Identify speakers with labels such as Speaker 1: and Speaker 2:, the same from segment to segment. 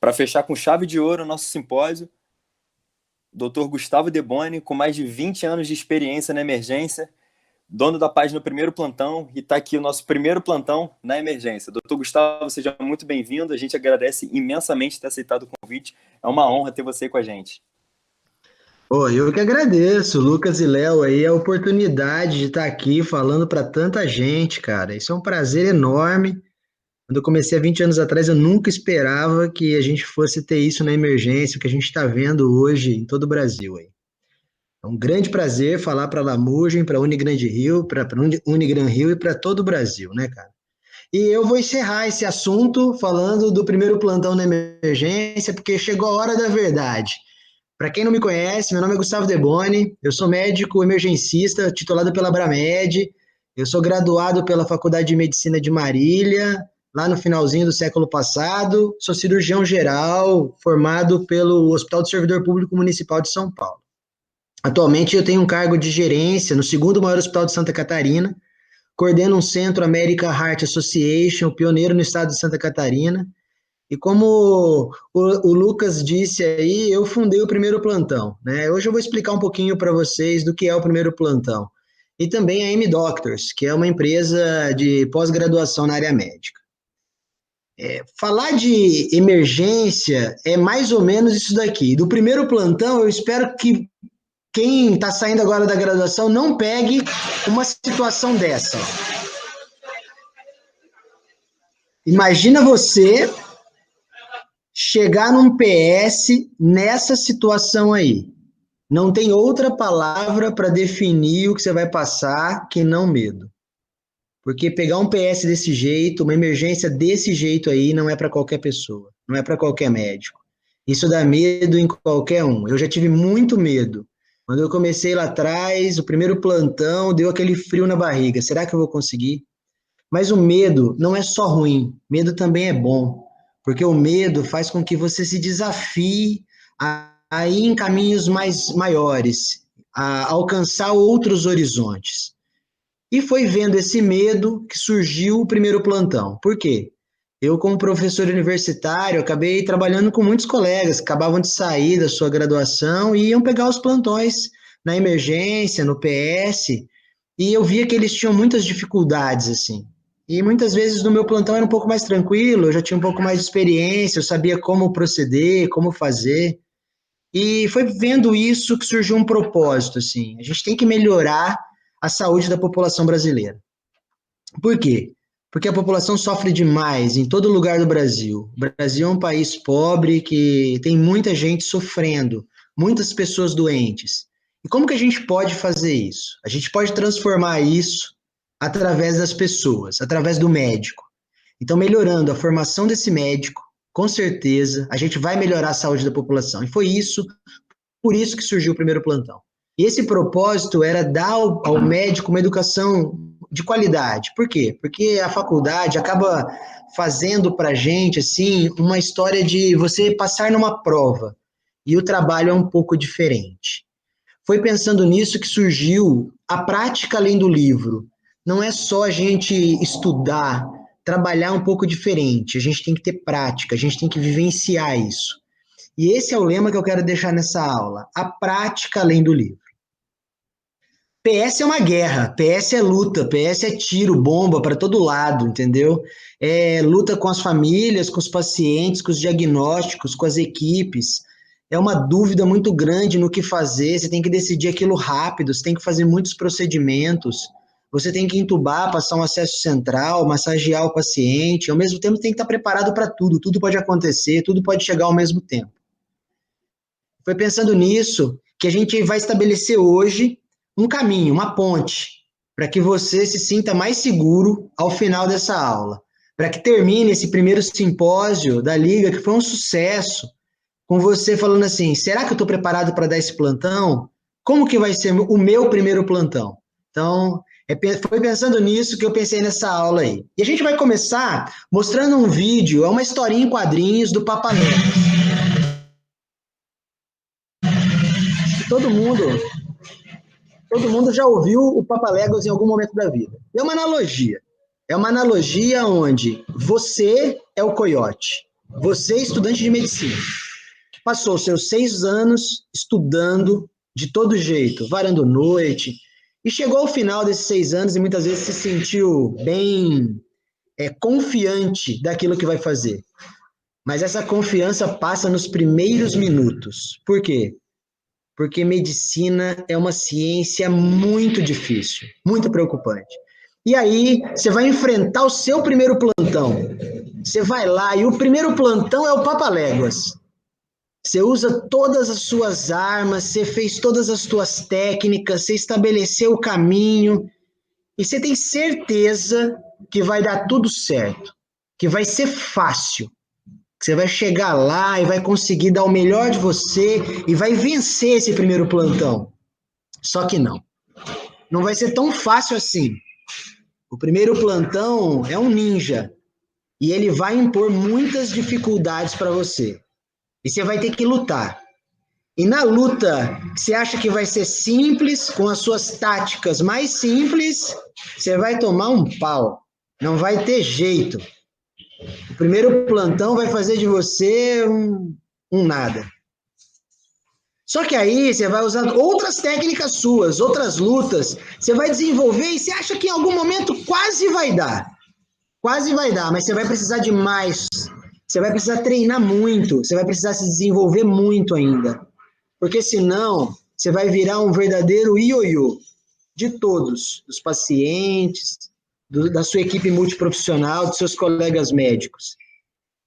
Speaker 1: Para fechar com chave de ouro o nosso simpósio, Dr. Gustavo Deboni, com mais de 20 anos de experiência na emergência, dono da página Primeiro Plantão, e está aqui o nosso primeiro plantão na emergência. Doutor Gustavo, seja muito bem-vindo, a gente agradece imensamente ter aceitado o convite, é uma honra ter você com a gente.
Speaker 2: Eu que agradeço, Lucas e Léo, aí a oportunidade de estar aqui falando para tanta gente, cara. Isso é um prazer enorme. Quando eu comecei há 20 anos atrás, eu nunca esperava que a gente fosse ter isso na emergência, o que a gente está vendo hoje em todo o Brasil aí. É um grande prazer falar para a Lamugem, para a Unigrande Rio, para Unigran Rio e para todo o Brasil, né, cara? E eu vou encerrar esse assunto falando do primeiro plantão na emergência, porque chegou a hora da verdade. Para quem não me conhece, meu nome é Gustavo Deboni, eu sou médico emergencista, titulado pela Abramed, eu sou graduado pela Faculdade de Medicina de Marília, lá no finalzinho do século passado, sou cirurgião geral, formado pelo Hospital do Servidor Público Municipal de São Paulo. Atualmente eu tenho um cargo de gerência no segundo maior hospital de Santa Catarina, coordeno um centro America Heart Association, pioneiro no estado de Santa Catarina, e como o Lucas disse aí, eu fundei o primeiro plantão, né? Hoje eu vou explicar um pouquinho para vocês do que é o primeiro plantão. E também a M-Doctors, que é uma empresa de pós-graduação na área médica. Falar de emergência é mais ou menos isso daqui. Do primeiro plantão, eu espero que quem está saindo agora da graduação não pegue uma situação dessa. Imagina você chegar num PS nessa situação aí. Não tem outra palavra para definir o que você vai passar que não medo. Porque pegar um PS desse jeito, uma emergência desse jeito aí, não é para qualquer pessoa, não é para qualquer médico. Isso dá medo em qualquer um. Eu já tive muito medo. Quando eu comecei lá atrás, o primeiro plantão, deu aquele frio na barriga. Será que eu vou conseguir? Mas o medo não é só ruim, medo também é bom. Porque o medo faz com que você se desafie a ir em caminhos maiores, a alcançar outros horizontes. E foi vendo esse medo que surgiu o primeiro plantão. Por quê? Eu, como professor universitário, acabei trabalhando com muitos colegas que acabavam de sair da sua graduação e iam pegar os plantões na emergência, no PS, e eu via que eles tinham muitas dificuldades, assim. E muitas vezes no meu plantão era um pouco mais tranquilo, eu já tinha um pouco mais de experiência, eu sabia como proceder, como fazer. E foi vendo isso que surgiu um propósito, assim. A gente tem que melhorar a saúde da população brasileira. Por quê? Porque a população sofre demais em todo lugar do Brasil. O Brasil é um país pobre que tem muita gente sofrendo, muitas pessoas doentes. E como que a gente pode fazer isso? A gente pode transformar isso através das pessoas, através do médico. Então, melhorando a formação desse médico, com certeza, a gente vai melhorar a saúde da população. E foi isso, por isso que surgiu o primeiro plantão. E esse propósito era dar ao médico uma educação de qualidade. Por quê? Porque a faculdade acaba fazendo para a gente, assim, uma história de você passar numa prova. E o trabalho é um pouco diferente. Foi pensando nisso que surgiu a prática além do livro. Não é só a gente estudar, trabalhar um pouco diferente. A gente tem que ter prática, a gente tem que vivenciar isso. E esse é o lema que eu quero deixar nessa aula. A prática além do livro. PS é uma guerra, PS é luta, PS é tiro, bomba para todo lado, entendeu? É luta com as famílias, com os pacientes, com os diagnósticos, com as equipes. É uma dúvida muito grande no que fazer, você tem que decidir aquilo rápido, você tem que fazer muitos procedimentos, você tem que entubar, passar um acesso central, massagear o paciente, ao mesmo tempo tem que estar preparado para tudo, tudo pode acontecer, tudo pode chegar ao mesmo tempo. Foi pensando nisso que a gente vai estabelecer hoje um caminho, uma ponte, para que você se sinta mais seguro ao final dessa aula, para que termine esse primeiro simpósio da Liga, que foi um sucesso, com você falando assim, será que eu estou preparado para dar esse plantão? Como que vai ser o meu primeiro plantão? Então, foi pensando nisso que eu pensei nessa aula aí. E a gente vai começar mostrando um vídeo, é uma historinha em quadrinhos do Papaléguas. Todo mundo já ouviu o Papaléguas em algum momento da vida. É uma analogia. É uma analogia onde você é o coiote. Você, estudante de medicina, passou seus 6 anos estudando de todo jeito, varando noite, e chegou ao final desses 6 anos e muitas vezes se sentiu bem confiante daquilo que vai fazer. Mas essa confiança passa nos primeiros minutos. Por quê? Porque medicina é uma ciência muito difícil, muito preocupante. E aí, você vai enfrentar o seu primeiro plantão. Você vai lá e o primeiro plantão é o Papaléguas. Você usa todas as suas armas, você fez todas as suas técnicas, você estabeleceu o caminho e você tem certeza que vai dar tudo certo, que vai ser fácil, que você vai chegar lá e vai conseguir dar o melhor de você e vai vencer esse primeiro plantão. Só que não. Não vai ser tão fácil assim. O primeiro plantão é um ninja e ele vai impor muitas dificuldades para você. E você vai ter que lutar. E na luta, você acha que vai ser simples, com as suas táticas mais simples, você vai tomar um pau. Não vai ter jeito. O primeiro plantão vai fazer de você um nada. Só que aí você vai usar outras técnicas suas, outras lutas, você vai desenvolver e você acha que em algum momento quase vai dar. Quase vai dar, mas você vai precisar de mais. Você vai precisar treinar muito, você vai precisar se desenvolver muito ainda. Porque senão você vai virar um verdadeiro ioiô de todos, dos pacientes, da sua equipe multiprofissional, dos seus colegas médicos.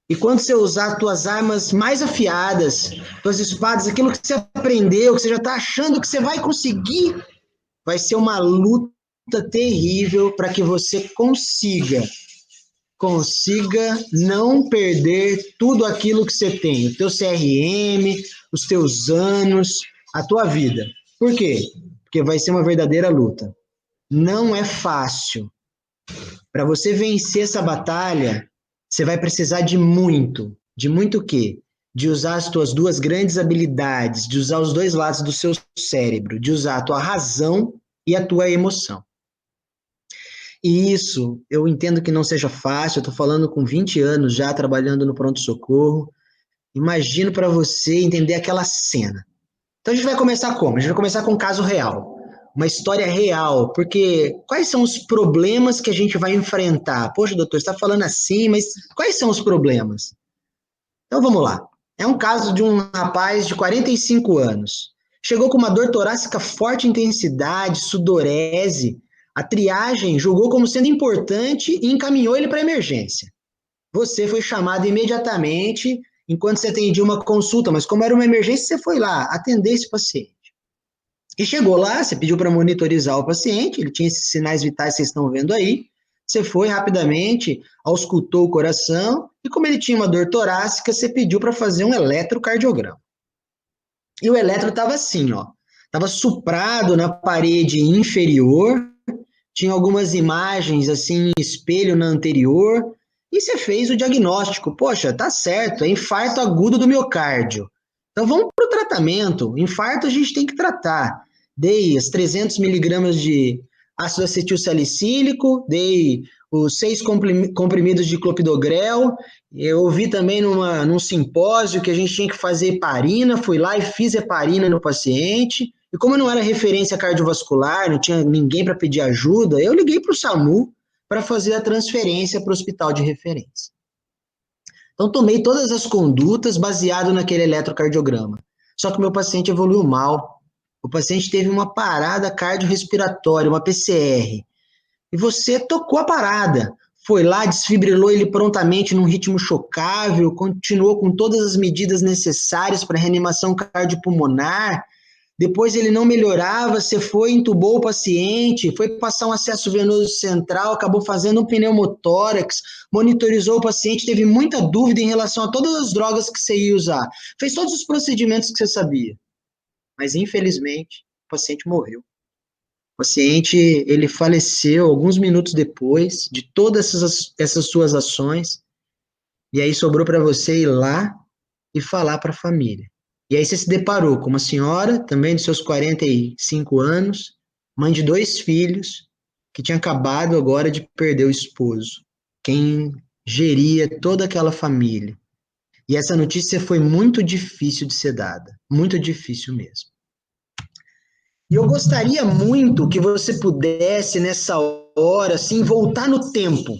Speaker 2: E quando você usar as tuas armas mais afiadas, tuas espadas, aquilo que você aprendeu, que você já está achando que você vai conseguir, vai ser uma luta terrível para que você consiga não perder tudo aquilo que você tem, o teu CRM, os teus anos, a tua vida. Por quê? Porque vai ser uma verdadeira luta. Não é fácil. Para você vencer essa batalha, você vai precisar de muito. De muito o quê? De usar as tuas duas grandes habilidades, de usar os dois lados do seu cérebro, de usar a tua razão e a tua emoção. E isso, eu entendo que não seja fácil, eu estou falando com 20 anos já trabalhando no pronto-socorro. Imagino para você entender aquela cena. Então a gente vai começar como? A gente vai começar com um caso real, uma história real, porque quais são os problemas que a gente vai enfrentar? Poxa, doutor, você está falando assim, mas quais são os problemas? Então vamos lá. É um caso de um rapaz de 45 anos. Chegou com uma dor torácica forte intensidade, sudorese. A triagem julgou como sendo importante e encaminhou ele para a emergência. Você foi chamado imediatamente enquanto você atendia uma consulta, mas como era uma emergência, você foi lá atender esse paciente. E chegou lá, você pediu para monitorizar o paciente, ele tinha esses sinais vitais que vocês estão vendo aí. Você foi rapidamente, auscultou o coração, e como ele tinha uma dor torácica, você pediu para fazer um eletrocardiograma. E o eletro estava assim, ó, estava suprado na parede inferior, tinha algumas imagens assim, em espelho na anterior, e você fez o diagnóstico. Poxa, tá certo, é infarto agudo do miocárdio. Então vamos para o tratamento. Infarto a gente tem que tratar. Dei as 300 miligramas de ácido acetil salicílico, dei os 6 comprimidos de clopidogrel. Eu ouvi também num simpósio que a gente tinha que fazer heparina, fui lá e fiz heparina no paciente. E como eu não era referência cardiovascular, não tinha ninguém para pedir ajuda, eu liguei para o SAMU para fazer a transferência para o hospital de referência. Então, tomei todas as condutas baseado naquele eletrocardiograma. Só que o meu paciente evoluiu mal. O paciente teve uma parada cardiorrespiratória, uma PCR. E você tocou a parada. Foi lá, desfibrilou ele prontamente num ritmo chocável, continuou com todas as medidas necessárias para reanimação cardiopulmonar. Depois ele não melhorava, você foi, entubou o paciente, foi passar um acesso venoso central, acabou fazendo um pneumotórax, monitorizou o paciente, teve muita dúvida em relação a todas as drogas que você ia usar. Fez todos os procedimentos que você sabia. Mas, infelizmente, o paciente morreu. O paciente, ele faleceu alguns minutos depois de todas essas suas ações, e aí sobrou para você ir lá e falar para a família. E aí você se deparou com uma senhora, também de seus 45 anos, mãe de 2 filhos, que tinha acabado agora de perder o esposo, quem geria toda aquela família. E essa notícia foi muito difícil de ser dada, muito difícil mesmo. E eu gostaria muito que você pudesse, nessa hora, assim, voltar no tempo,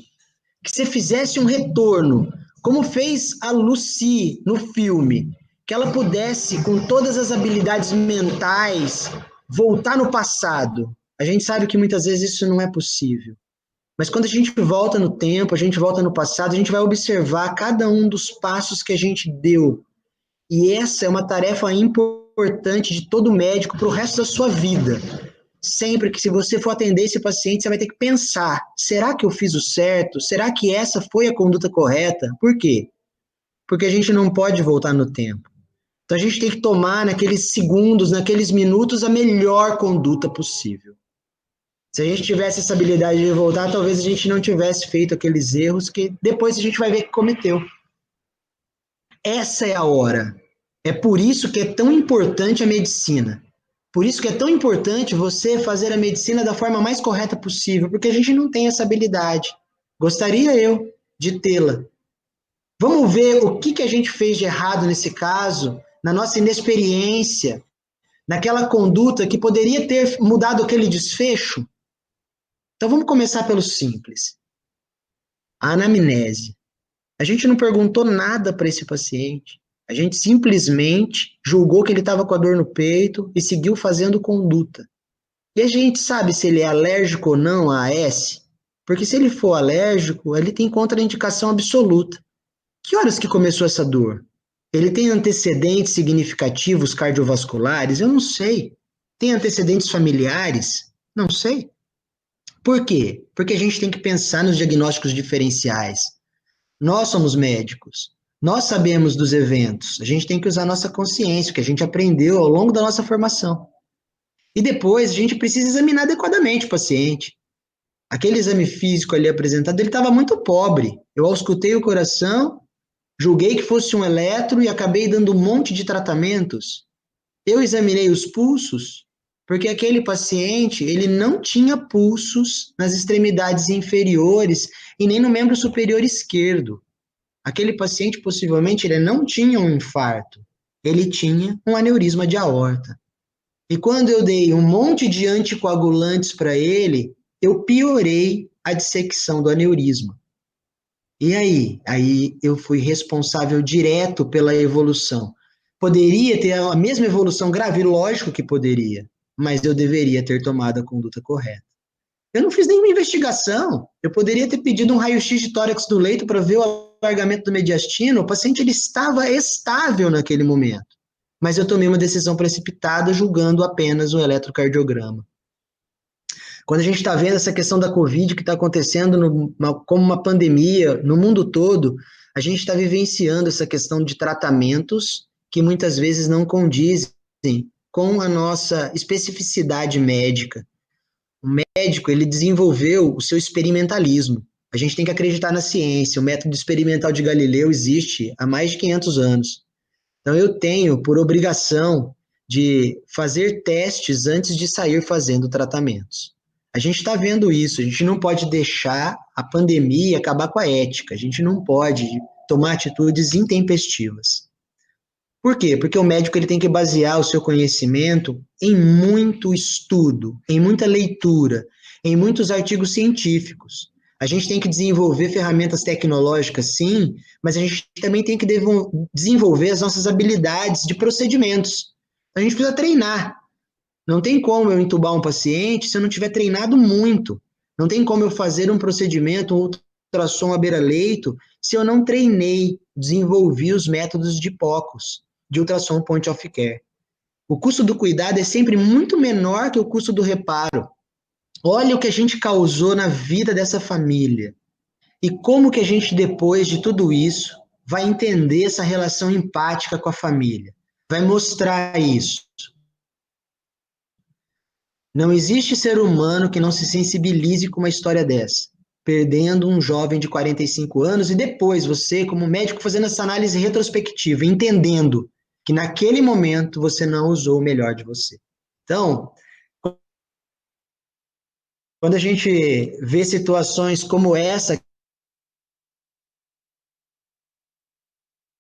Speaker 2: que você fizesse um retorno, como fez a Lucy no filme, que ela pudesse, com todas as habilidades mentais, voltar no passado. A gente sabe que muitas vezes isso não é possível. Mas quando a gente volta no tempo, a gente volta no passado, a gente vai observar cada um dos passos que a gente deu. E essa é uma tarefa importante de todo médico para o resto da sua vida. Sempre que se você for atender esse paciente, você vai ter que pensar, será que eu fiz o certo? Será que essa foi a conduta correta? Por quê? Porque a gente não pode voltar no tempo. Então a gente tem que tomar naqueles segundos, naqueles minutos, a melhor conduta possível. Se a gente tivesse essa habilidade de voltar, talvez a gente não tivesse feito aqueles erros que depois a gente vai ver que cometeu. Essa é a hora. É por isso que é tão importante a medicina. Por isso que é tão importante você fazer a medicina da forma mais correta possível, porque a gente não tem essa habilidade. Gostaria eu de tê-la. Vamos ver o que a gente fez de errado nesse caso, na nossa inexperiência, naquela conduta que poderia ter mudado aquele desfecho. Então vamos começar pelo simples. A anamnese. A gente não perguntou nada para esse paciente. A gente simplesmente julgou que ele estava com a dor no peito e seguiu fazendo conduta. E a gente sabe se ele é alérgico ou não a AS? Porque se ele for alérgico, ele tem contraindicação absoluta. Que horas que começou essa dor? Ele tem antecedentes significativos cardiovasculares? Eu não sei. Tem antecedentes familiares? Não sei. Por quê? Porque a gente tem que pensar nos diagnósticos diferenciais. Nós somos médicos. Nós sabemos dos eventos. A gente tem que usar nossa consciência, o que a gente aprendeu ao longo da nossa formação. E depois a gente precisa examinar adequadamente o paciente. Aquele exame físico ali apresentado, ele estava muito pobre. Eu auscultei o coração, julguei que fosse um eletro e acabei dando um monte de tratamentos. Eu examinei os pulsos, porque aquele paciente, ele não tinha pulsos nas extremidades inferiores e nem no membro superior esquerdo. Aquele paciente, possivelmente, ele não tinha um infarto, ele tinha um aneurisma de aorta. E quando eu dei um monte de anticoagulantes para ele, eu piorei a dissecção do aneurisma. E aí? Aí eu fui responsável direto pela evolução. Poderia ter a mesma evolução grave? Lógico que poderia, mas eu deveria ter tomado a conduta correta. Eu não fiz nenhuma investigação. Eu poderia ter pedido um raio-x de tórax do leito para ver o alargamento do mediastino. O paciente ele estava estável naquele momento. Mas eu tomei uma decisão precipitada julgando apenas o eletrocardiograma. Quando a gente está vendo essa questão da Covid que está acontecendo como uma pandemia no mundo todo, a gente está vivenciando essa questão de tratamentos que muitas vezes não condizem com a nossa especificidade médica. O médico, ele desenvolveu o seu experimentalismo. A gente tem que acreditar na ciência. O método experimental de Galileu existe há mais de 500 anos. Então, eu tenho por obrigação de fazer testes antes de sair fazendo tratamentos. A gente está vendo isso, a gente não pode deixar a pandemia acabar com a ética, a gente não pode tomar atitudes intempestivas. Por quê? Porque o médico ele tem que basear o seu conhecimento em muito estudo, em muita leitura, em muitos artigos científicos. A gente tem que desenvolver ferramentas tecnológicas, sim, mas a gente também tem que desenvolver as nossas habilidades de procedimentos. A gente precisa treinar. Não tem como eu entubar um paciente se eu não tiver treinado muito. Não tem como eu fazer um procedimento, um ultrassom à beira-leito, se eu não treinei, desenvolvi os métodos de POCUS, de ultrassom point of care. O custo do cuidado é sempre muito menor que o custo do reparo. Olha o que a gente causou na vida dessa família. E como que a gente, depois de tudo isso, vai entender essa relação empática com a família. Vai mostrar isso. Não existe ser humano que não se sensibilize com uma história dessa. Perdendo um jovem de 45 anos e depois você, como médico, fazendo essa análise retrospectiva, entendendo que naquele momento você não usou o melhor de você. Então, quando a gente vê situações como essa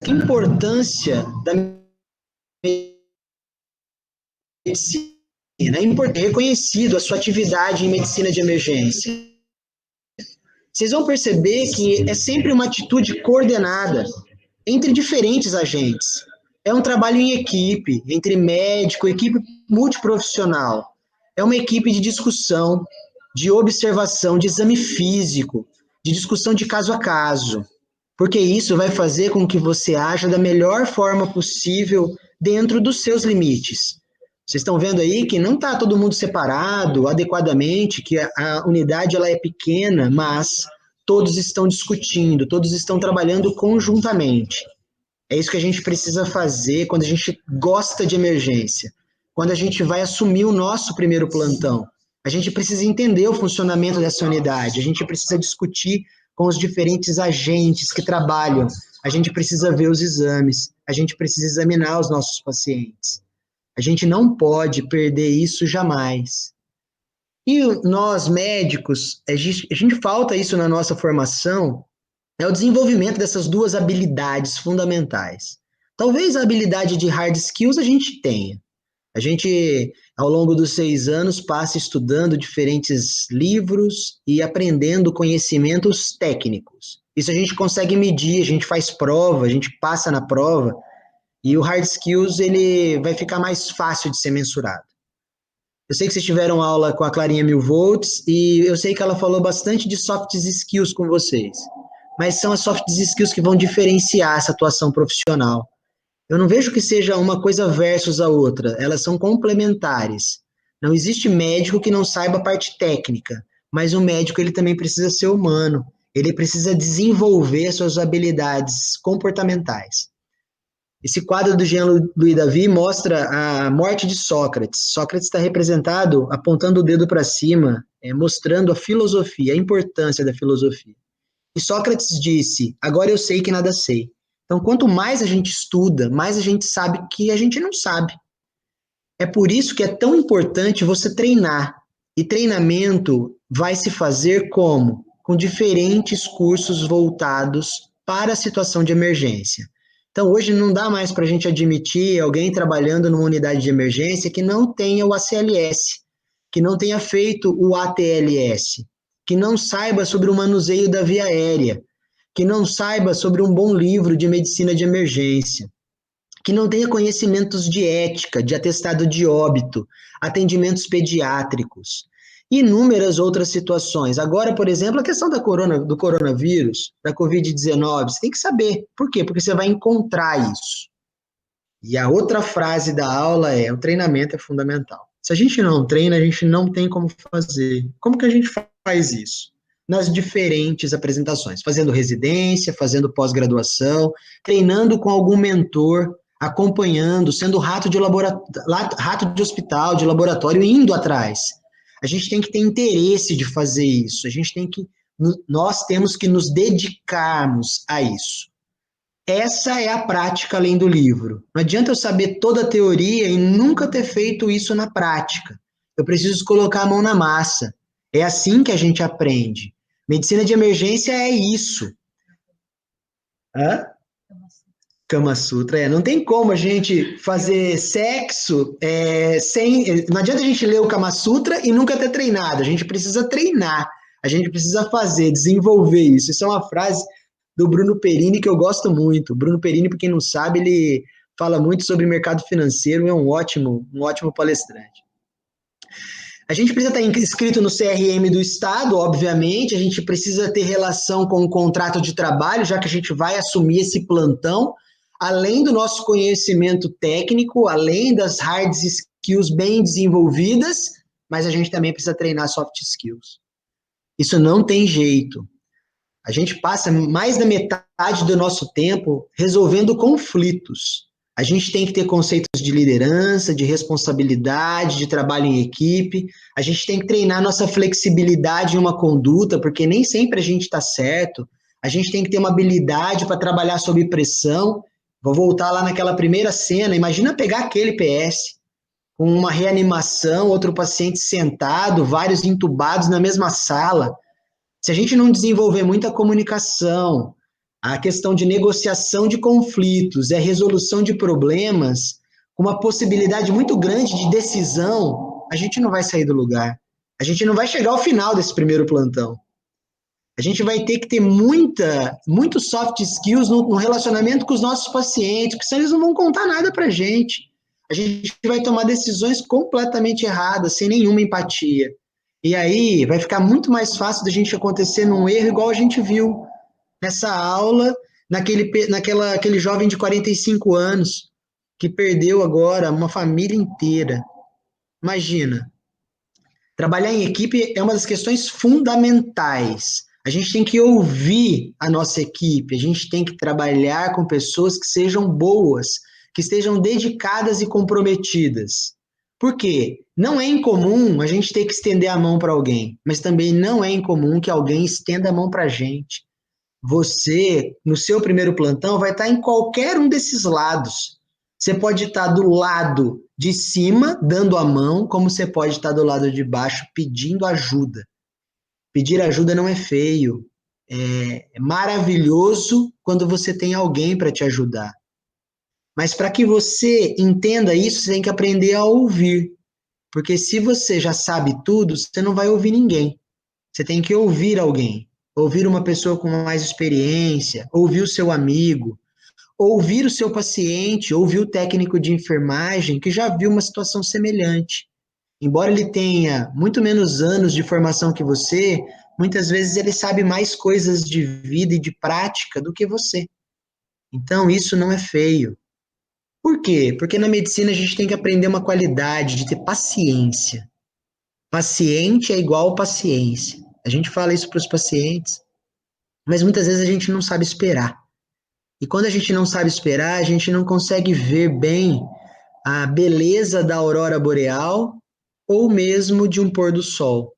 Speaker 2: importância da medicina, é reconhecido a sua atividade em medicina de emergência. Vocês vão perceber que é sempre uma atitude coordenada entre diferentes agentes. É um trabalho em equipe, entre médico, equipe multiprofissional. É uma equipe de discussão, de observação, de exame físico, de discussão de caso a caso. Porque isso vai fazer com que você aja da melhor forma possível dentro dos seus limites. Vocês estão vendo aí que não está todo mundo separado adequadamente, que a unidade ela é pequena, mas todos estão discutindo, todos estão trabalhando conjuntamente. É isso que a gente precisa fazer quando a gente gosta de emergência, quando a gente vai assumir o nosso primeiro plantão. A gente precisa entender o funcionamento dessa unidade, a gente precisa discutir com os diferentes agentes que trabalham, a gente precisa ver os exames, a gente precisa examinar os nossos pacientes. A gente não pode perder isso jamais. E nós, médicos, a gente falta isso na nossa formação, é o desenvolvimento dessas duas habilidades fundamentais. Talvez a habilidade de hard skills a gente tenha. A gente, ao longo dos 6 anos, passa estudando diferentes livros e aprendendo conhecimentos técnicos. Isso a gente consegue medir, a gente faz prova, a gente passa na prova, e o hard skills ele vai ficar mais fácil de ser mensurado. Eu sei que vocês tiveram aula com a Clarinha Milvolts e eu sei que ela falou bastante de soft skills com vocês, mas são as soft skills que vão diferenciar essa atuação profissional. Eu não vejo que seja uma coisa versus a outra, elas são complementares. Não existe médico que não saiba a parte técnica, mas o médico ele também precisa ser humano, ele precisa desenvolver suas habilidades comportamentais. Esse quadro do Jean-Louis David mostra a morte de Sócrates. Sócrates está representado apontando o dedo para cima, mostrando a filosofia, a importância da filosofia. E Sócrates disse, agora eu sei que nada sei. Então, quanto mais a gente estuda, mais a gente sabe que a gente não sabe. É por isso que é tão importante você treinar. E treinamento vai se fazer como? Com diferentes cursos voltados para a situação de emergência. Então, hoje não dá mais para a gente admitir alguém trabalhando numa unidade de emergência que não tenha o ACLS, que não tenha feito o ATLS, que não saiba sobre o manuseio da via aérea, que não saiba sobre um bom livro de medicina de emergência, que não tenha conhecimentos de ética, de atestado de óbito, atendimentos pediátricos, e inúmeras outras situações. Agora, por exemplo, a questão do coronavírus, da Covid-19, você tem que saber. Por quê? Porque você vai encontrar isso. E a outra frase da aula é, o treinamento é fundamental. Se a gente não treina, a gente não tem como fazer. Como que a gente faz isso? Nas diferentes apresentações, fazendo residência, fazendo pós-graduação, treinando com algum mentor, acompanhando, sendo rato de hospital, de laboratório, indo atrás. A gente tem que ter interesse de fazer isso, nós temos que nos dedicarmos a isso. Essa é a prática além do livro. Não adianta eu saber toda a teoria e nunca ter feito isso na prática. Eu preciso colocar a mão na massa. É assim que a gente aprende. Medicina de emergência é isso. Hã? Kama Sutra, não tem como a gente fazer sexo sem... Não adianta a gente ler o Kama Sutra e nunca ter treinado, a gente precisa treinar, a gente precisa fazer, desenvolver isso. Isso é uma frase do Bruno Perini que eu gosto muito. Bruno Perini, para quem não sabe, ele fala muito sobre mercado financeiro, é um ótimo palestrante. A gente precisa estar inscrito no CRM do Estado, obviamente, a gente precisa ter relação com o contrato de trabalho, já que a gente vai assumir esse plantão, além do nosso conhecimento técnico, além das hard skills bem desenvolvidas, mas a gente também precisa treinar soft skills. Isso não tem jeito. A gente passa mais da metade do nosso tempo resolvendo conflitos. A gente tem que ter conceitos de liderança, de responsabilidade, de trabalho em equipe. A gente tem que treinar nossa flexibilidade em uma conduta, porque nem sempre a gente está certo. A gente tem que ter uma habilidade para trabalhar sob pressão. Vou voltar lá naquela primeira cena. Imagina pegar aquele PS, com uma reanimação, outro paciente sentado, vários entubados na mesma sala. Se a gente não desenvolver muita comunicação, a questão de negociação de conflitos, resolução de problemas, com uma possibilidade muito grande de decisão, a gente não vai sair do lugar. A gente não vai chegar ao final desse primeiro plantão. A gente vai ter que ter muito soft skills no relacionamento com os nossos pacientes, porque senão eles não vão contar nada pra gente. A gente vai tomar decisões completamente erradas, sem nenhuma empatia. E aí vai ficar muito mais fácil da gente acontecer num erro igual a gente viu nessa aula, aquele jovem de 45 anos, que perdeu agora uma família inteira. Imagina, trabalhar em equipe é uma das questões fundamentais. A gente tem que ouvir a nossa equipe, a gente tem que trabalhar com pessoas que sejam boas, que estejam dedicadas e comprometidas. Por quê? Não é incomum a gente ter que estender a mão para alguém, mas também não é incomum que alguém estenda a mão para a gente. Você, no seu primeiro plantão, vai estar em qualquer um desses lados. Você pode estar do lado de cima, dando a mão, como você pode estar do lado de baixo, pedindo ajuda. Pedir ajuda não é feio. É maravilhoso quando você tem alguém para te ajudar. Mas para que você entenda isso, você tem que aprender a ouvir. Porque se você já sabe tudo, você não vai ouvir ninguém. Você tem que ouvir alguém. Ouvir uma pessoa com mais experiência, ouvir o seu amigo, ouvir o seu paciente, ouvir o técnico de enfermagem que já viu uma situação semelhante. Embora ele tenha muito menos anos de formação que você, muitas vezes ele sabe mais coisas de vida e de prática do que você. Então, isso não é feio. Por quê? Porque na medicina a gente tem que aprender uma qualidade de ter paciência. Paciente é igual paciência. A gente fala isso para os pacientes, mas muitas vezes a gente não sabe esperar. E quando a gente não sabe esperar, a gente não consegue ver bem a beleza da aurora boreal ou mesmo de um pôr do sol.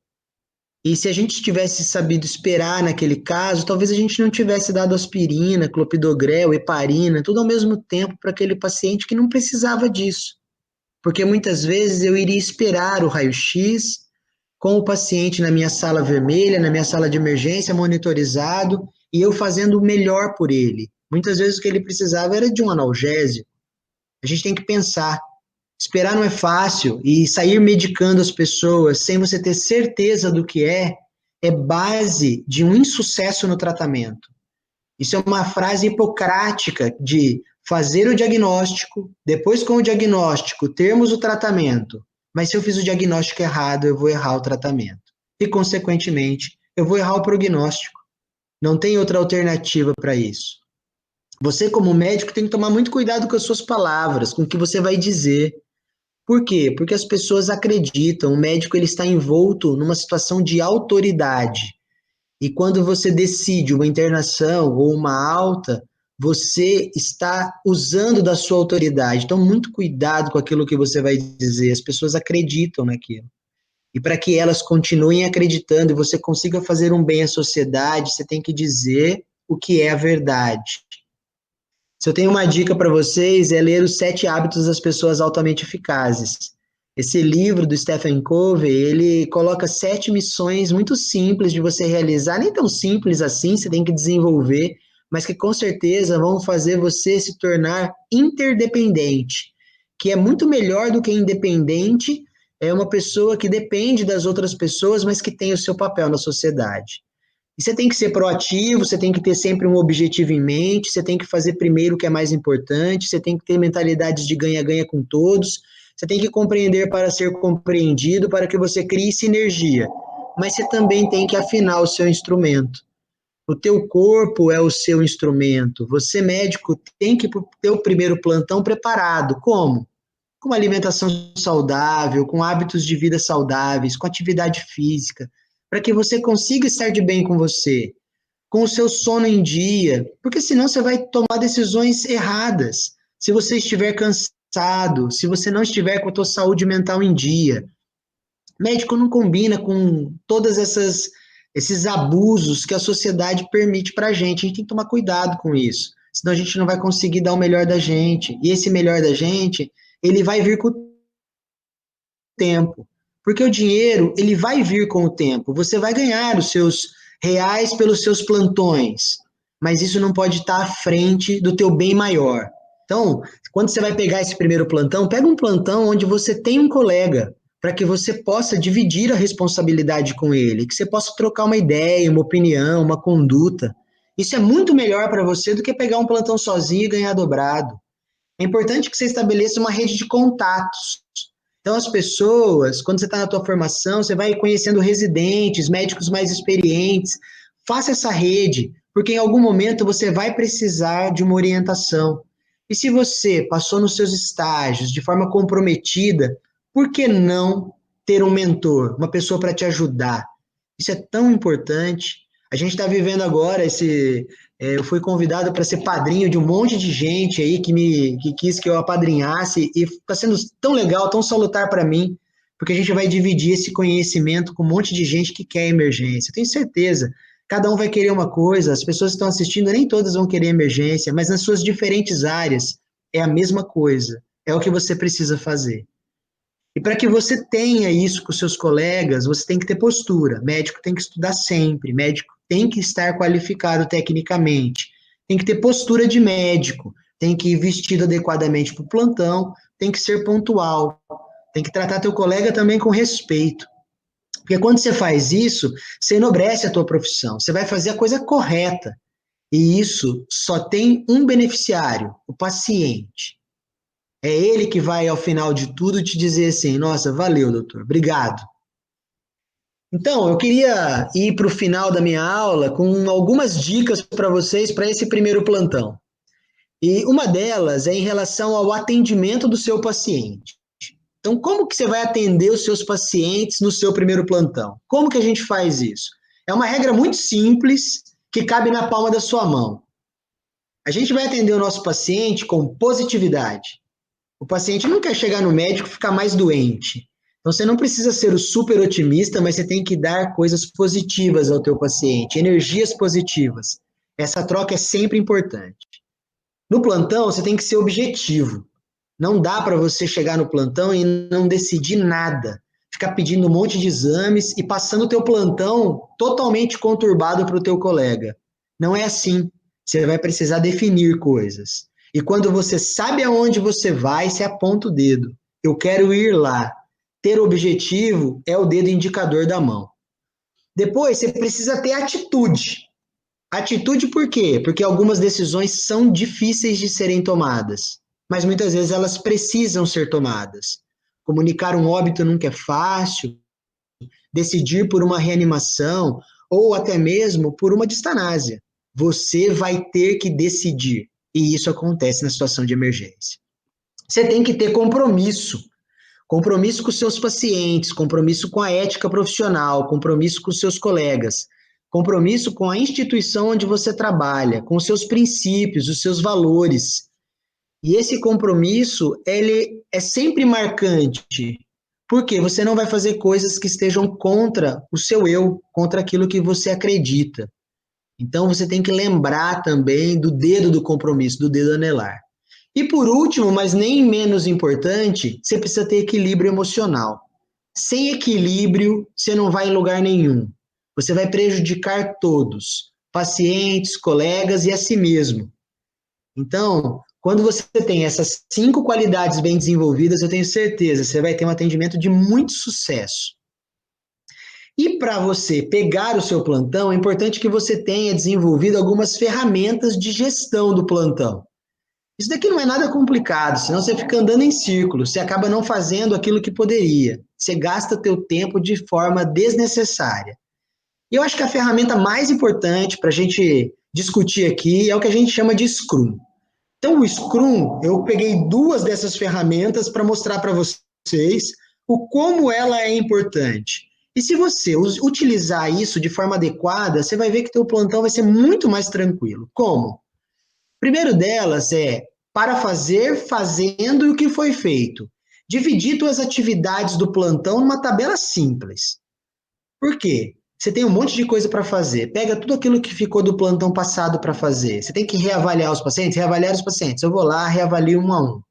Speaker 2: E se a gente tivesse sabido esperar naquele caso, talvez a gente não tivesse dado aspirina, clopidogrel, heparina, tudo ao mesmo tempo para aquele paciente que não precisava disso. Porque muitas vezes eu iria esperar o raio-x com o paciente na minha sala vermelha, na minha sala de emergência, monitorizado, e eu fazendo o melhor por ele. Muitas vezes o que ele precisava era de um analgésico. A gente tem que pensar. Esperar não é fácil, e sair medicando as pessoas sem você ter certeza do que é base de um insucesso no tratamento. Isso é uma frase hipocrática de fazer o diagnóstico, depois com o diagnóstico termos o tratamento. Mas se eu fiz o diagnóstico errado, eu vou errar o tratamento. E, consequentemente, eu vou errar o prognóstico. Não tem outra alternativa para isso. Você, como médico, tem que tomar muito cuidado com as suas palavras, com o que você vai dizer. Por quê? Porque as pessoas acreditam, o médico ele está envolto numa situação de autoridade. E quando você decide uma internação ou uma alta, você está usando da sua autoridade. Então, muito cuidado com aquilo que você vai dizer. As pessoas acreditam naquilo. E para que elas continuem acreditando e você consiga fazer um bem à sociedade, você tem que dizer o que é a verdade. Se eu tenho uma dica para vocês, é ler Os 7 Hábitos das Pessoas Altamente Eficazes. Esse livro do Stephen Covey, ele coloca 7 missões muito simples de você realizar, nem tão simples assim, você tem que desenvolver, mas que com certeza vão fazer você se tornar interdependente, que é muito melhor do que independente, é uma pessoa que depende das outras pessoas, mas que tem o seu papel na sociedade. E você tem que ser proativo, você tem que ter sempre um objetivo em mente, você tem que fazer primeiro o que é mais importante, você tem que ter mentalidades de ganha-ganha com todos, você tem que compreender para ser compreendido, para que você crie sinergia. Mas você também tem que afinar o seu instrumento. O teu corpo é o seu instrumento. Você, médico, tem que ter o primeiro plantão preparado. Como? Com uma alimentação saudável, com hábitos de vida saudáveis, com atividade física, para que você consiga estar de bem com você, com o seu sono em dia, porque senão você vai tomar decisões erradas. Se você estiver cansado, se você não estiver com a tua saúde mental em dia. Médico não combina com todas esses abusos que a sociedade permite para a gente. A gente tem que tomar cuidado com isso, senão a gente não vai conseguir dar o melhor da gente. E esse melhor da gente, ele vai vir com o tempo. Porque o dinheiro, ele vai vir com o tempo. Você vai ganhar os seus reais pelos seus plantões. mas isso não pode estar à frente do teu bem maior. Então, quando você vai pegar esse primeiro plantão, pega um plantão onde você tem um colega, para que você possa dividir a responsabilidade com ele, que você possa trocar uma ideia, uma opinião, uma conduta. Isso é muito melhor para você do que pegar um plantão sozinho e ganhar dobrado. É importante que você estabeleça uma rede de contatos. Então, as pessoas, quando você está na tua formação, você vai conhecendo residentes, médicos mais experientes. Faça essa rede, porque em algum momento você vai precisar de uma orientação. E se você passou nos seus estágios de forma comprometida, por que não ter um mentor, uma pessoa para te ajudar? Isso é tão importante. A gente está vivendo agora eu fui convidado para ser padrinho de um monte de gente aí que quis que eu apadrinhasse e está sendo tão legal, tão salutar para mim, porque a gente vai dividir esse conhecimento com um monte de gente que quer emergência. Eu tenho certeza, cada um vai querer uma coisa, as pessoas que estão assistindo, nem todas vão querer emergência, mas nas suas diferentes áreas é a mesma coisa, é o que você precisa fazer. E para que você tenha isso com seus colegas, você tem que ter postura. Médico tem que estudar sempre, médico tem que estar qualificado tecnicamente, tem que ter postura de médico, tem que ir vestido adequadamente para o plantão, tem que ser pontual, tem que tratar teu colega também com respeito. Porque quando você faz isso, você enobrece a tua profissão, você vai fazer a coisa correta. E isso só tem um beneficiário, o paciente. É ele que vai, ao final de tudo, te dizer assim, nossa, valeu, doutor, obrigado. Então, eu queria ir para o final da minha aula com algumas dicas para vocês para esse primeiro plantão. E uma delas é em relação ao atendimento do seu paciente. Então, como que você vai atender os seus pacientes no seu primeiro plantão? Como que a gente faz isso? É uma regra muito simples que cabe na palma da sua mão. A gente vai atender o nosso paciente com positividade. O paciente não quer chegar no médico e ficar mais doente. Então, você não precisa ser o super otimista, mas você tem que dar coisas positivas ao teu paciente, energias positivas. Essa troca é sempre importante. No plantão, você tem que ser objetivo. Não dá para você chegar no plantão e não decidir nada. Ficar pedindo um monte de exames e passando o teu plantão totalmente conturbado para o teu colega. Não é assim. Você vai precisar definir coisas. E quando você sabe aonde você vai, você aponta o dedo. Eu quero ir lá. Ter objetivo é o dedo indicador da mão. Depois, você precisa ter atitude. Atitude por quê? Porque algumas decisões são difíceis de serem tomadas, mas muitas vezes elas precisam ser tomadas. Comunicar um óbito nunca é fácil, decidir por uma reanimação ou até mesmo por uma distanásia. Você vai ter que decidir. E isso acontece na situação de emergência. Você tem que ter compromisso. Compromisso com os seus pacientes, compromisso com a ética profissional, compromisso com os seus colegas, compromisso com a instituição onde você trabalha, com os seus princípios, os seus valores. E esse compromisso, ele é sempre marcante, porque você não vai fazer coisas que estejam contra o seu eu, contra aquilo que você acredita. Então, você tem que lembrar também do dedo do compromisso, do dedo anelar. E por último, mas nem menos importante, você precisa ter equilíbrio emocional. Sem equilíbrio, você não vai em lugar nenhum. Você vai prejudicar todos, pacientes, colegas e a si mesmo. Então, quando você tem essas 5 qualidades bem desenvolvidas, eu tenho certeza, você vai ter um atendimento de muito sucesso. E para você pegar o seu plantão, é importante que você tenha desenvolvido algumas ferramentas de gestão do plantão. Isso daqui não é nada complicado, senão você fica andando em círculo, você acaba não fazendo aquilo que poderia. Você gasta teu tempo de forma desnecessária. E eu acho que a ferramenta mais importante para a gente discutir aqui é o que a gente chama de Scrum. Então, o Scrum, eu peguei 2 dessas ferramentas para mostrar para vocês o como ela é importante. E se você utilizar isso de forma adequada, você vai ver que teu plantão vai ser muito mais tranquilo. Como? O primeiro delas é para fazer, fazendo e o que foi feito. Dividir tuas atividades do plantão numa tabela simples. Por quê? Você tem um monte de coisa para fazer. Pega tudo aquilo que ficou do plantão passado para fazer. Você tem que reavaliar os pacientes, reavaliar os pacientes. Eu vou lá, reavalio um a um.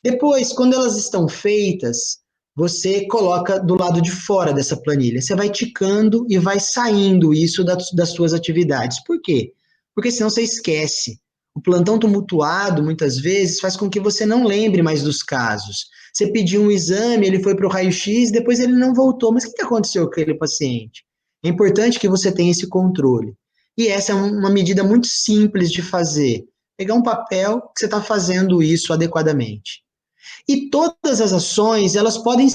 Speaker 2: Depois, quando elas estão feitas, você coloca do lado de fora dessa planilha. Você vai ticando e vai saindo isso das suas atividades. Por quê? porque senão você esquece. O plantão tumultuado, muitas vezes, faz com que você não lembre mais dos casos. Você pediu um exame, ele foi para o raio-x, depois ele não voltou. Mas o que aconteceu com aquele paciente? É importante que você tenha esse controle. E essa é uma medida muito simples de fazer. Pegar um papel que você está fazendo isso adequadamente. E todas as ações, elas podem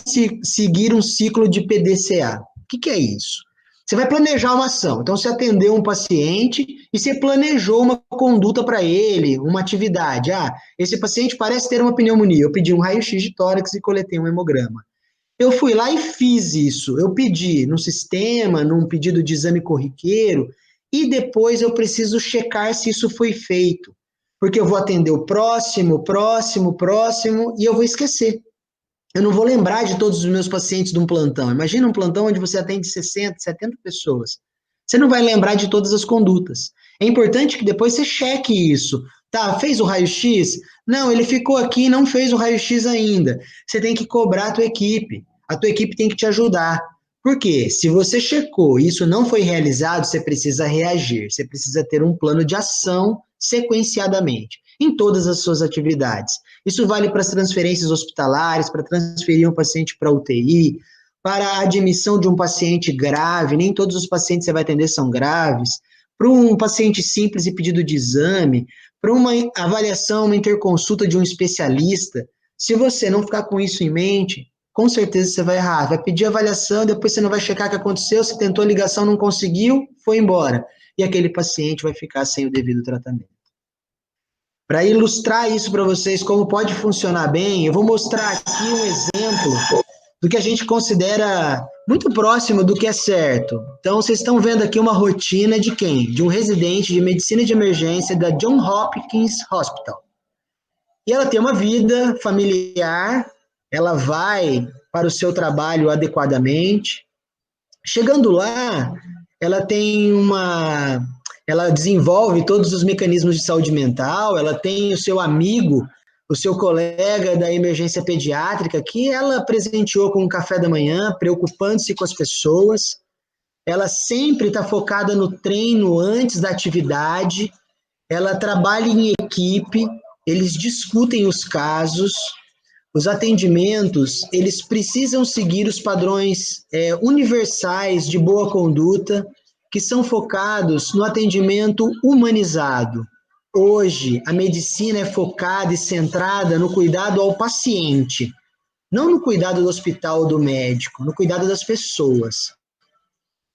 Speaker 2: seguir um ciclo de PDCA. O que é isso? Você vai planejar uma ação. Então, você atendeu um paciente e você planejou uma conduta para ele, uma atividade. Ah, esse paciente parece ter uma pneumonia. Eu pedi um raio-x de tórax e coletei um hemograma. Eu fui lá e fiz isso. Eu pedi no sistema, num pedido de exame corriqueiro, e depois eu preciso checar se isso foi feito. Porque eu vou atender o próximo, e eu vou esquecer. Eu não vou lembrar de todos os meus pacientes de um plantão. Imagina um plantão onde você atende 60, 70 pessoas. Você não vai lembrar de todas as condutas. É importante que depois você cheque isso. Tá, fez o raio-x? Não, ele ficou aqui e não fez o raio-x ainda. Você tem que cobrar a tua equipe. A tua equipe tem que te ajudar. Por quê? Se você checou e isso não foi realizado, você precisa reagir. Você precisa ter um plano de ação sequenciadamente em todas as suas atividades. Isso vale para as transferências hospitalares, para transferir um paciente para UTI, para a admissão de um paciente grave, nem todos os pacientes que você vai atender são graves, para um paciente simples e pedido de exame, para uma avaliação, uma interconsulta de um especialista. Se você não ficar com isso em mente, com certeza você vai errar. Vai pedir avaliação, depois você não vai checar o que aconteceu, você tentou a ligação, não conseguiu, foi embora. E aquele paciente vai ficar sem o devido tratamento. Para ilustrar isso para vocês, como pode funcionar bem, eu vou mostrar aqui um exemplo do que a gente considera muito próximo do que é certo. Então, vocês estão vendo aqui uma rotina de quem? De um residente de medicina de emergência da Johns Hopkins Hospital. E ela tem uma vida familiar, ela vai para o seu trabalho adequadamente. Chegando lá, ela desenvolve todos os mecanismos de saúde mental, ela tem o seu amigo, o seu colega da emergência pediátrica, que ela presenteou com um café da manhã, preocupando-se com as pessoas. Ela sempre está focada no treino antes da atividade, ela trabalha em equipe, eles discutem os casos, os atendimentos, eles precisam seguir os padrões universais de boa conduta, que são focados no atendimento humanizado. Hoje, a medicina é focada e centrada no cuidado ao paciente, não no cuidado do hospital ou do médico, no cuidado das pessoas.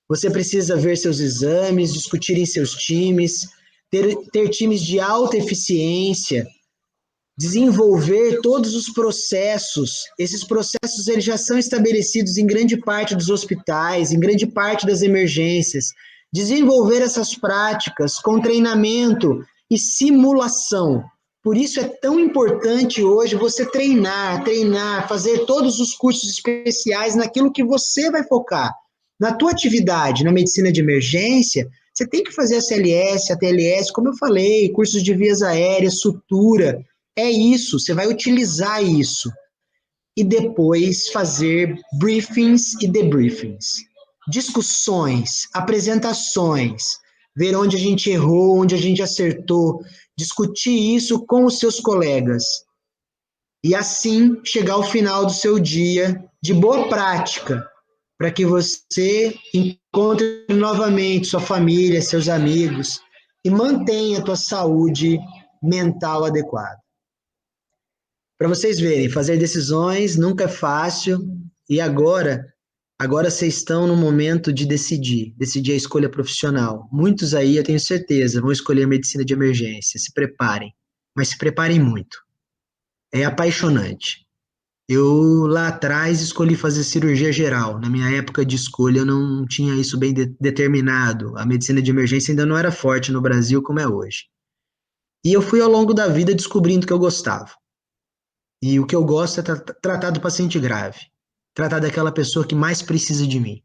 Speaker 2: Você precisa ver seus exames, discutir em seus times, ter times de alta eficiência, desenvolver todos os processos. Esses processos eles já são estabelecidos em grande parte dos hospitais, em grande parte das emergências. Desenvolver essas práticas com treinamento e simulação. Por isso é tão importante hoje você treinar, fazer todos os cursos especiais naquilo que você vai focar. Na tua atividade, na medicina de emergência, você tem que fazer a CLS, a TLS, como eu falei, cursos de vias aéreas, sutura. É isso, você vai utilizar isso. E depois fazer briefings e debriefings. Discussões, apresentações, ver onde a gente errou, onde a gente acertou, discutir isso com os seus colegas. E assim chegar ao final do seu dia de boa prática, para que você encontre novamente sua família, seus amigos e mantenha a tua saúde mental adequada. Para vocês verem, fazer decisões nunca é fácil e agora vocês estão no momento de decidir a escolha profissional. Muitos aí, eu tenho certeza, vão escolher medicina de emergência. Se preparem, mas se preparem muito. É apaixonante. Eu, lá atrás, escolhi fazer cirurgia geral. Na minha época de escolha, eu não tinha isso bem determinado. A medicina de emergência ainda não era forte no Brasil como é hoje. E eu fui, ao longo da vida, descobrindo que eu gostava. E o que eu gosto é tratar do paciente grave. Tratar daquela pessoa que mais precisa de mim.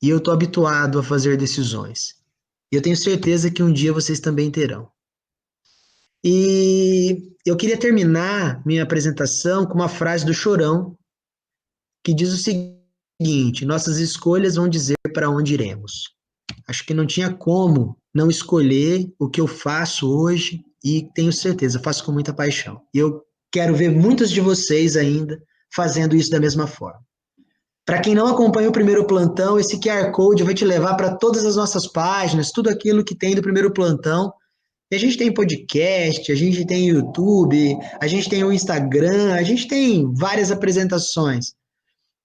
Speaker 2: E eu estou habituado a fazer decisões. E eu tenho certeza que um dia vocês também terão. E eu queria terminar minha apresentação com uma frase do Chorão, que diz o seguinte: nossas escolhas vão dizer para onde iremos. Acho que não tinha como não escolher o que eu faço hoje e tenho certeza, faço com muita paixão. E eu quero ver muitos de vocês ainda fazendo isso da mesma forma. Para quem não acompanha o primeiro plantão, esse QR Code vai te levar para todas as nossas páginas, tudo aquilo que tem do primeiro plantão. E a gente tem podcast, a gente tem YouTube, a gente tem o Instagram, a gente tem várias apresentações.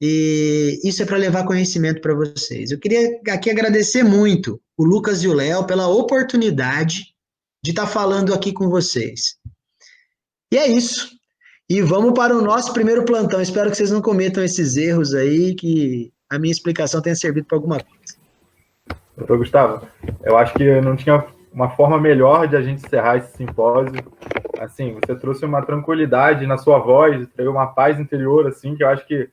Speaker 2: E isso é para levar conhecimento para vocês. Eu queria aqui agradecer muito o Lucas e o Léo pela oportunidade de estar falando aqui com vocês. E é isso. E vamos para o nosso primeiro plantão. Espero que vocês não cometam esses erros aí, que a minha explicação tenha servido para alguma coisa.
Speaker 3: Doutor Gustavo, eu acho que não tinha uma forma melhor de a gente encerrar esse simpósio. Assim, você trouxe uma tranquilidade na sua voz, uma paz interior, assim, que eu acho que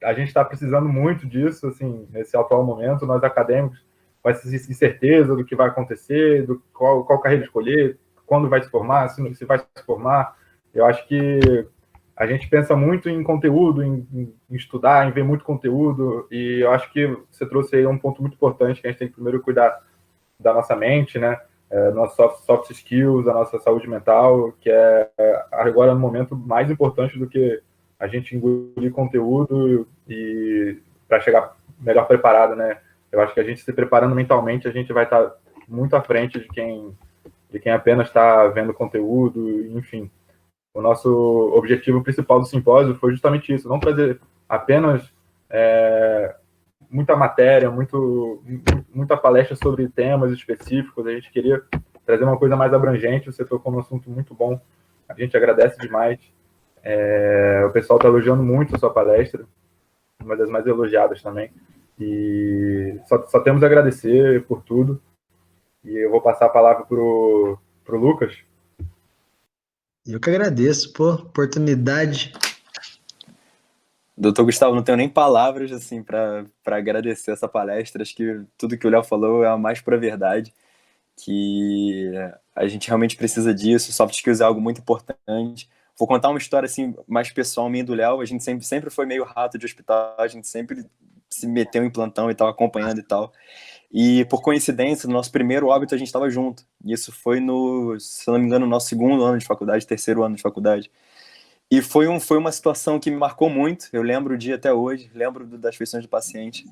Speaker 3: a gente está precisando muito disso, assim, nesse atual momento. Nós acadêmicos, com essa incerteza do que vai acontecer, do qual carreira escolher, quando vai se formar, se vai se formar. Eu acho que a gente pensa muito em conteúdo, em estudar, em ver muito conteúdo, e eu acho que você trouxe aí um ponto muito importante, que a gente tem que primeiro cuidar da nossa mente, né? Nossos soft skills, a nossa saúde mental, que é agora no momento mais importante do que a gente engolir conteúdo e para chegar melhor preparado, né? Eu acho que a gente se preparando mentalmente, a gente vai estar muito à frente de quem apenas está vendo conteúdo, enfim. O nosso objetivo principal do simpósio foi justamente isso, não trazer apenas muita matéria, muita palestra sobre temas específicos. A gente queria trazer uma coisa mais abrangente. Você tocou num assunto muito bom, a gente agradece demais. O pessoal está elogiando muito a sua palestra, uma das mais elogiadas também, e só temos a agradecer por tudo. E eu vou passar a palavra pro Lucas.
Speaker 2: Eu que agradeço, pô, oportunidade.
Speaker 1: Doutor Gustavo, não tenho nem palavras assim para agradecer essa palestra. Acho que tudo que o Léo falou é a mais pura verdade, que a gente realmente precisa disso. Soft skills é algo muito importante. Vou contar uma história assim mais pessoal minha e do Léo. A gente sempre foi meio rato de hospital, a gente sempre se meteu em plantão e tal, acompanhando e tal. E por coincidência, no nosso primeiro óbito a gente estava junto. E isso foi se não me engano, no nosso segundo ano de faculdade, terceiro ano de faculdade. E foi uma situação que me marcou muito. Eu lembro o dia até hoje, lembro das feições do paciente.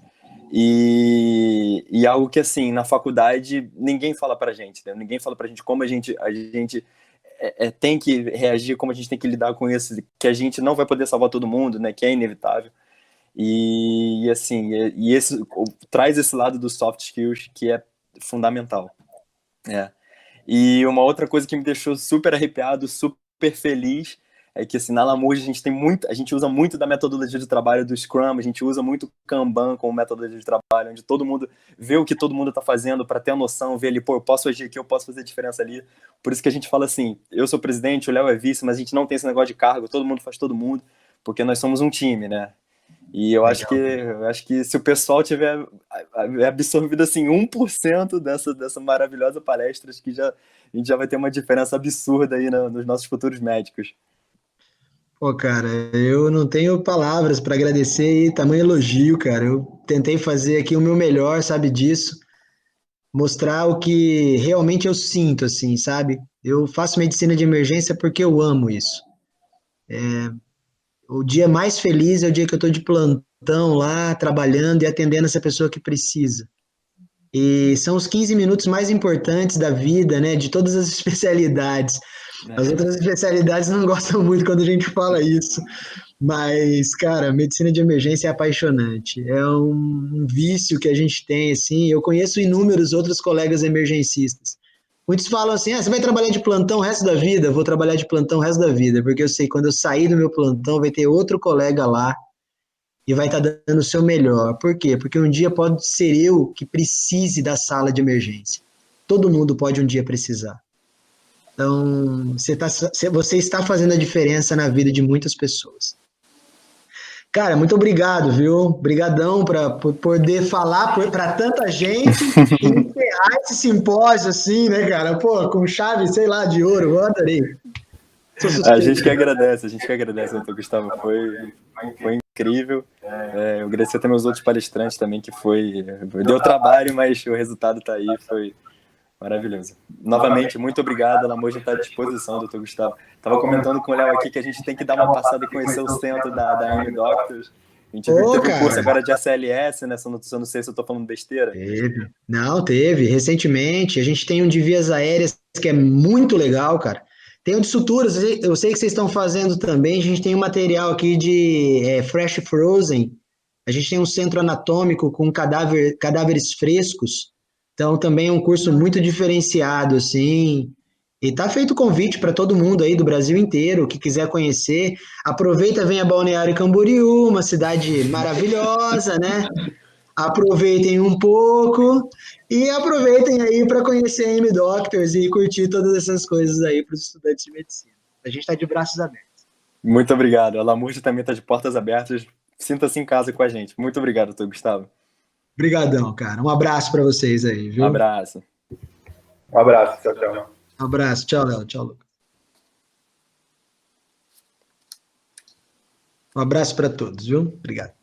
Speaker 1: E algo que, assim, na faculdade, ninguém fala pra gente, né? Ninguém fala pra gente como a gente tem que reagir, como a gente tem que lidar com isso, que a gente não vai poder salvar todo mundo, né? Que é inevitável. E assim, esse traz esse lado dos soft skills que é fundamental. E uma outra coisa que me deixou super arrepiado, super feliz, é que assim, na Lamurge a gente usa muito da metodologia de trabalho do Scrum, a gente usa muito Kanban como metodologia de trabalho, onde todo mundo vê o que todo mundo está fazendo para ter a noção, ver ali, pô, eu posso agir aqui, eu posso fazer diferença ali. Por isso que a gente fala assim, eu sou presidente, o Léo é vice, mas a gente não tem esse negócio de cargo, todo mundo faz todo mundo, porque nós somos um time, né? E eu acho que se o pessoal tiver absorvido assim 1% dessa maravilhosa palestra, acho que a gente já vai ter uma diferença absurda aí nos nossos futuros médicos.
Speaker 2: Pô, cara, eu não tenho palavras para agradecer e tamanho elogio, cara. Eu tentei fazer aqui o meu melhor, sabe disso, mostrar o que realmente eu sinto, assim, sabe? Eu faço medicina de emergência porque eu amo isso. O dia mais feliz é o dia que eu estou de plantão lá, trabalhando e atendendo essa pessoa que precisa. E são os 15 minutos mais importantes da vida, né? De todas as especialidades. As outras especialidades não gostam muito quando a gente fala isso. Mas, cara, medicina de emergência é apaixonante. É um vício que a gente tem, assim. Eu conheço inúmeros outros colegas emergencistas. Muitos falam assim, você vai trabalhar de plantão o resto da vida? Eu vou trabalhar de plantão o resto da vida, porque eu sei que quando eu sair do meu plantão vai ter outro colega lá e vai estar dando o seu melhor. Por quê? Porque um dia pode ser eu que precise da sala de emergência. Todo mundo pode um dia precisar. Então, você está fazendo a diferença na vida de muitas pessoas. Cara, muito obrigado, viu? Obrigadão por poder falar para tanta gente e encerrar esse simpósio assim, né, cara? Pô, com chave, sei lá, de ouro, eu adorei.
Speaker 1: A gente que agradece, doutor Gustavo. Foi incrível. Eu agradecer também os outros palestrantes também, que deu trabalho, mas o resultado está aí, foi maravilhoso. Novamente, muito obrigado, a Lamoja está à disposição, doutor Gustavo. Estava comentando com o Léo aqui que a gente tem que dar uma passada e conhecer o centro da M Doctors. A gente viu que teve um curso agora de ACLS, né? Eu não sei se eu estou falando besteira.
Speaker 2: Teve. Não, teve. Recentemente, a gente tem um de vias aéreas que é muito legal, cara. Tem um de suturas, eu sei que vocês estão fazendo também. A gente tem um material aqui de Fresh Frozen. A gente tem um centro anatômico com cadáveres frescos. Então, também é um curso muito diferenciado, assim. E tá feito o convite para todo mundo aí do Brasil inteiro, que quiser conhecer. Aproveita, vem a Balneário Camboriú, uma cidade maravilhosa, né? Aproveitem um pouco e aproveitem aí para conhecer a M-Doctors e curtir todas essas coisas aí para os estudantes de medicina. A gente está de braços abertos.
Speaker 1: Muito obrigado. A Lamoja também está de portas abertas. Sinta-se em casa com a gente. Muito obrigado, doutor Gustavo.
Speaker 2: Obrigadão, cara. Um abraço para vocês aí, viu?
Speaker 1: Abraço.
Speaker 3: Um abraço. Tchau, tchau.
Speaker 2: Um abraço. Tchau, Léo. Tchau, Lucas. Um abraço para todos, viu? Obrigado.